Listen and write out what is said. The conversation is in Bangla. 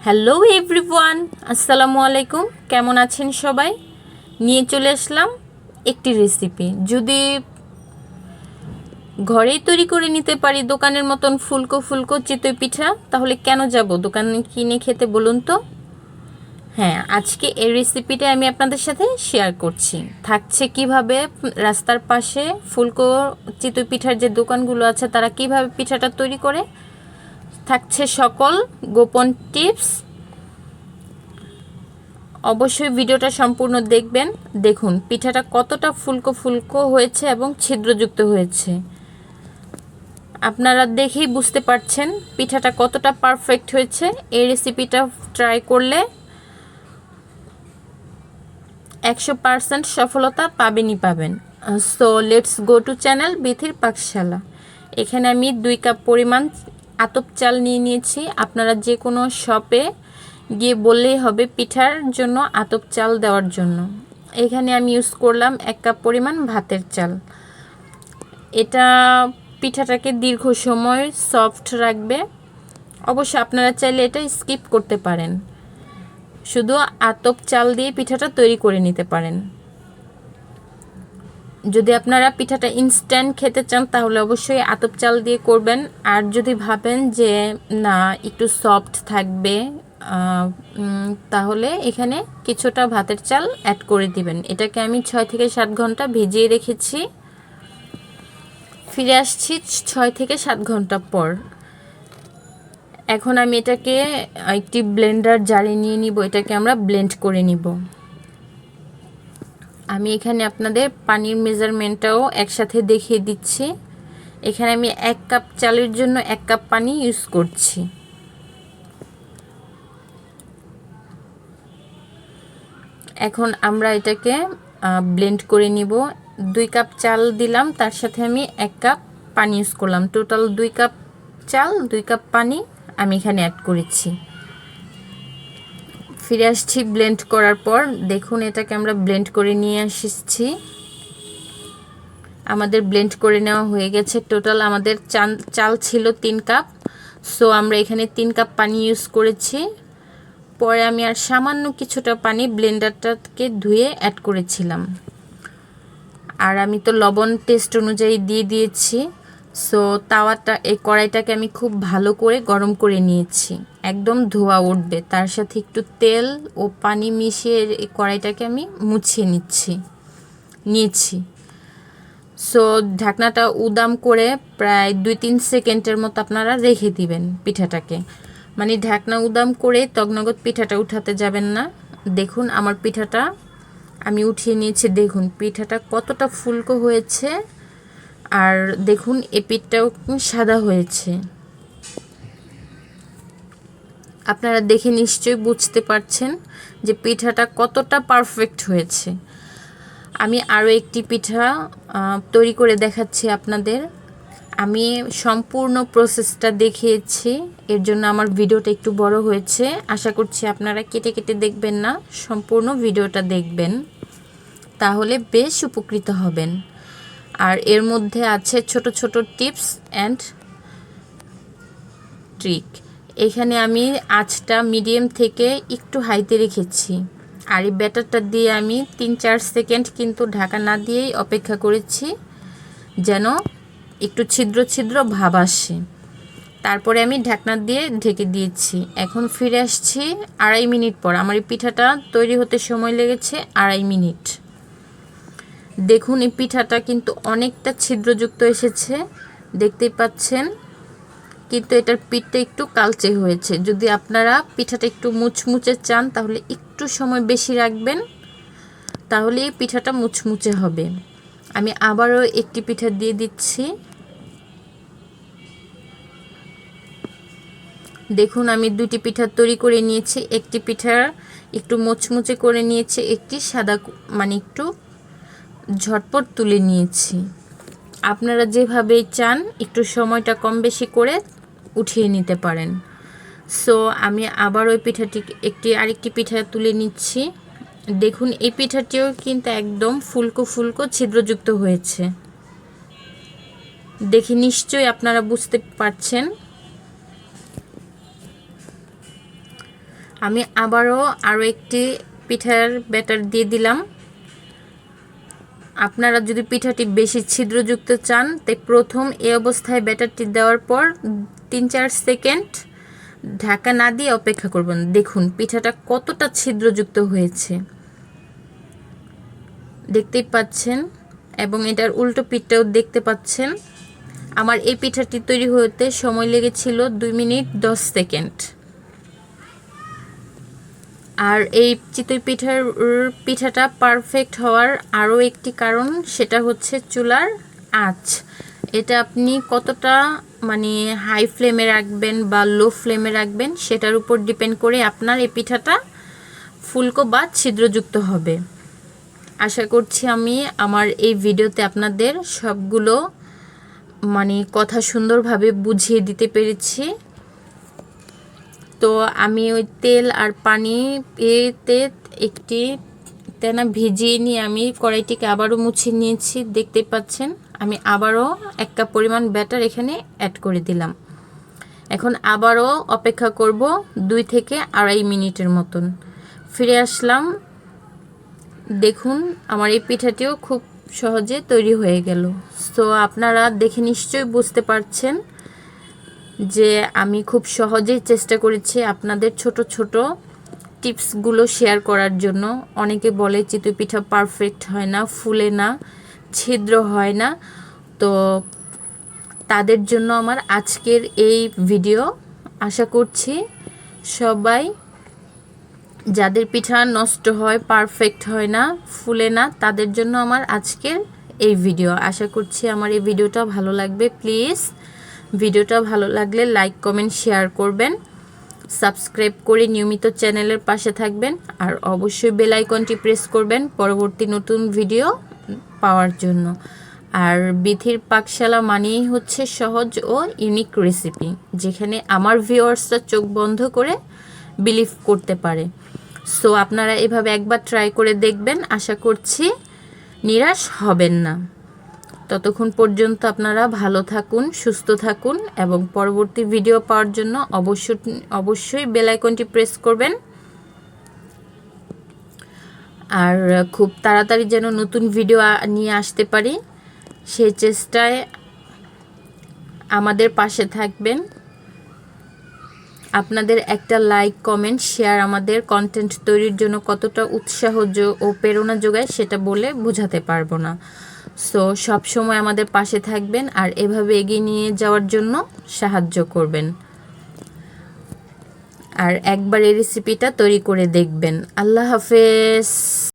হ্যালো এভরিওয়ান, আসসালামু আলাইকুম। কেমন আছেন সবাই? নিয়ে চলে আসলাম একটি রেসিপি। যদি ঘরেই তৈরি করে নিতে পারি দোকানের মতন ফুলকো ফুলকো চিতই পিঠা, তাহলে কেন যাব দোকানে কিনে খেতে বলুন তো? হ্যাঁ, আজকে এই রেসিপিটা আমি আপনাদের সাথে শেয়ার করছি। থাকছে কিভাবে রাস্তার পাশে ফুলকো চিতই পিঠার যে দোকানগুলো আছে তারা কিভাবে পিঠাটা তৈরি করে, থাকছে সকল গোপন টিপস। অবশ্যই ভিডিওটা সম্পূর্ণ দেখবেন। দেখুন পিঠাটা কতটা ফুলকো ফুলকো হয়েছে এবং ছিদ্রযুক্ত হয়েছে। আপনারা দেখেই বুঝতে পারছেন পিঠাটা কতটা পারফেক্ট হয়েছে। এই রেসিপিটা ট্রাই করলে 100% সফলতা পাবেনই পাবেন। So let's go to channel বিথির পাকশালা। এখানে আমি 2 কাপ পরিমাণ আতপ চাল নিয়ে নিয়েছি। আপনারা যে কোনো শপে গিয়ে বললেই হবে পিঠার জন্য আতপ চাল দেওয়ার জন্য। এখানে আমি ইউজ করলাম 1 কাপ পরিমাণ ভাতের চাল। এটা পিঠাটাকে দীর্ঘ সময় সফট রাখবে। অবশ্য আপনারা চাইলে এটা স্কিপ করতে পারেন, শুধু আতপ চাল দিয়ে পিঠাটা তৈরি করে নিতে পারেন। যদি আপনারা পিঠাটা ইনস্ট্যান্ট খেতে চান তাহলে অবশ্যই আতপ চাল দিয়ে করবেন। আর যদি ভাবেন যে না একটু সফট থাকবে তাহলে এখানে কিছুটা ভাতের চাল অ্যাড করে দিবেন। এটাকে আমি 6 থেকে 7 ঘন্টা ভিজিয়ে রেখেছি। ফিরে আসছি 6 থেকে 7 ঘন্টা পর। এখন আমি এটাকে একটি ব্লেন্ডার জারে নিয়ে নিব। এটাকে আমরা ব্লেন্ড করে নিব। আমি এখানে আপনাদের পানির মেজারমেন্টটাও একসাথে দেখিয়ে দিচ্ছি। এখানে আমি 1 কাপ চালের জন্য 1 কাপ পানি ইউজ করছি। এখন আমরা এটাকে ব্লেন্ড করে নিব। 2 কাপ চাল দিলাম, তার সাথে আমি 1 কাপ পানি ইউজ করলাম। টোটাল 2 কাপ চাল 2 কাপ পানি আমি এখানে অ্যাড করেছি। ফিরে আসছি ব্লেন্ড করার পর। দেখুন এটাকে আমরা ব্লেন্ড করে নিয়ে আসছি। আমাদের ব্লেন্ড করে নেওয়া হয়ে গেছে। টোটাল আমাদের চাল ছিল 3 কাপ। সো আমরা এখানে 3 কাপ পানি ইউজ করেছি। পরে আমি আর সামান্য কিছুটা পানি ব্লেন্ডারটাকে ধুয়ে অ্যাড করেছিলাম। আর আমি তো লবণ টেস্ট অনুযায়ী দিয়ে দিয়েছি। সো তাওয়াটা, এই কড়াইটাকে আমি খুব ভালো করে গরম করে নিয়েছি, একদম ধোয়া উঠবে। তার সাথে একটু তেল ও পানি মিশিয়ে এই কড়াইটাকে আমি মুছিয়ে নিয়েছি। সো ঢাকনাটা উদাম করে প্রায় 2-3 সেকেন্ডের মতো আপনারা রেখে দিবেন পিঠাটাকে। মানে ঢাকনা উদাম করে তগনগত পিঠাটা উঠাতে যাবেন না। দেখুন আমার পিঠাটা আমি উঠিয়ে নিয়েছি। দেখুন পিঠাটা কতটা ফুলকো হয়েছে। আর দেখুন এই পিঠটাও সাদা হয়েছে। আপনারা দেখে নিশ্চয়ই বুঝতে পারছেন যে পিঠাটা কতটা পারফেক্ট হয়েছে। আমি আরও একটি পিঠা তৈরি করে দেখাচ্ছি আপনাদের। আমি সম্পূর্ণ প্রসেসটা দেখিয়েছি, এর জন্য আমার ভিডিওটা একটু বড় হয়েছে। আশা করছি আপনারা কেটে কেটে দেখবেন না, সম্পূর্ণ ভিডিওটা দেখবেন, তাহলে বেশ উপকৃত হবেন। আর এর মধ্যে আছে ছোট ছোট টিপস অ্যান্ড ট্রিক। এখানে আমি আঁচটা মিডিয়াম থেকে একটু হাইতে রেখেছি। আর এই ব্যাটারটা দিয়ে আমি 3-4 সেকেন্ড কিন্তু ঢাকা না দিয়েই অপেক্ষা করেছি, যেন একটু ছিদ্র ছিদ্র ভাব আসে। তারপরে আমি ঢাকনা দিয়ে ঢেকে দিয়েছি। এখন ফিরে আসছি 2.5 মিনিট পর। আমার এই পিঠাটা তৈরি হতে সময় লেগেছে 2.5 মিনিট। দেখুন এই পিঠাটা কিন্তু অনেকটা ছিদ্রযুক্ত এসেছে, দেখতেই পাচ্ছেন। কিন্তু এটার পিঠটা একটু কালচে হয়েছে। যদি আপনারা পিঠাটা একটু মুচমুচে চান তাহলে একটু সময় বেশি রাখবেন, তাহলে এই পিঠাটা মুচমুচে হবে। আমি আবারও একটি পিঠা দিয়ে দিচ্ছি। দেখুন আমি 2টি পিঠা তৈরি করে নিয়েছি। একটি পিঠা একটু মুচমুচে করে নিয়েছি, একটি সাদা মানে একটু ঝটপট তুলে নিয়েছি। আপনারা যেভাবে চান একটু সময়টা কম বেশি করে উঠিয়ে নিতে পারেন। সো আমি আবার ওই পিঠাটি আরেকটি পিঠা তুলে নিচ্ছি। দেখুন এই পিঠাটিও কিন্তু একদম ফুলকো ফুলকো ছিদ্রযুক্ত হয়েছে। দেখে নিশ্চয়ই আপনারা বুঝতে পারছেন। আমি আবারও আরও একটি পিঠার ব্যাটার দিয়ে দিলাম। আপনারা যদি পিঠাটি বেশি ছিদ্রযুক্ত চান তাই প্রথম এই অবস্থায় ব্যাটারটি দেওয়ার পর 3-4 সেকেন্ড ঢাকা না দিয়ে অপেক্ষা করবেন। দেখুন পিঠাটা কতটা ছিদ্রযুক্ত হয়েছে, দেখতেই পাচ্ছেন, এবং এটার উল্টো পিঠটাও দেখতে পাচ্ছেন। আমার এই পিঠাটি তৈরি হতে সময় লেগেছিল 2 মিনিট 10 সেকেন্ড। আর এই চিতই পিঠাটা পারফেক্ট হওয়ার আরও একটি কারণ, সেটা হচ্ছে চুলার আঁচ। এটা আপনি কতটা মানে হাই ফ্লেমে রাখবেন বা লো ফ্লেমে রাখবেন সেটার উপর ডিপেন্ড করে আপনার এই পিঠাটা ফুলকো বা ছিদ্রযুক্ত হবে। আশা করছি আমি আমার এই ভিডিওতে আপনাদের সবগুলো মানে কথা সুন্দরভাবে বুঝিয়ে দিতে পেরেছি। তো আমি ওই তেল আর পানি এতে একটি তেনা ভিজিয়ে নিয়ে আমি কড়াইটিকে আবারও মুছে নিয়েছি। দেখতে পাচ্ছেন আমি আবারও 1 কাপ পরিমাণ ব্যাটার এখানে অ্যাড করে দিলাম। এখন আবারও অপেক্ষা করব 2 থেকে 2.5 মিনিটের মতন। ফিরে আসলাম। দেখুন আমার এই পিঠাটিও খুব সহজে তৈরি হয়ে গেল। তো আপনারা দেখে নিশ্চয়ই বুঝতে পারছেন যে আমি খুব সহজেই চেষ্টা করেছি আপনাদের ছোট ছোট টিপসগুলো শেয়ার করার জন্য। অনেকে বলে চিতই পিঠা পারফেক্ট হয় না, ফুলে না, ছিদ্র হয় না। তো তাদের জন্য আমার আজকের এই ভিডিও। আশা করছি সবাই, যাদের পিঠা নষ্ট হয়, পারফেক্ট হয় না, ফুলে না, তাদের জন্য আমার আজকের এই ভিডিও। আশা করছি আমার এই ভিডিওটা ভালো লাগবে। প্লিজ ভিডিওটা ভালো লাগলে লাইক, কমেন্ট, শেয়ার করবেন। সাবস্ক্রাইব করে নিয়মিত চ্যানেলের পাশে থাকবেন। আর অবশ্যই বেল আইকনটি প্রেস করবেন পরবর্তী নতুন ভিডিও পাওয়ার জন্য। আর বিথির পাকশালা মানেই হচ্ছে সহজ ও ইউনিক রেসিপি, যেখানে আমার ভিউয়ার্সরা চোখ বন্ধ করে বিলিভ করতে পারে। সো আপনারা এভাবে একবার ট্রাই করে দেখবেন। আশা করছি নিরাশ হবেন না। ততক্ষণ পর্যন্ত আপনারা ভালো থাকুন, সুস্থ থাকুন, এবং পরবর্তী ভিডিও পাওয়ার জন্য অবশ্যই বেল আইকনটি প্রেস করবেন। আর খুব তাড়াতাড়ি যেন নতুন ভিডিও নিয়ে আসতে পারি সেই চেষ্টায় আমাদের পাশে থাকবেন। আপনাদের একটা লাইক, কমেন্ট, শেয়ার আমাদের কন্টেন্ট তৈরির জন্য কতটা উৎসাহ ও প্রেরণা যোগায় সেটা বলে বোঝাতে পারবো না। সো সবসময় আমাদের পাশে থাকবেন আর এভাবে এগিয়ে নিয়ে যাওয়ার জন্য সাহায্য করবেন। আর একবার এই রেসিপিটা তৈরি করে দেখবেন। আল্লাহ হাফেজ।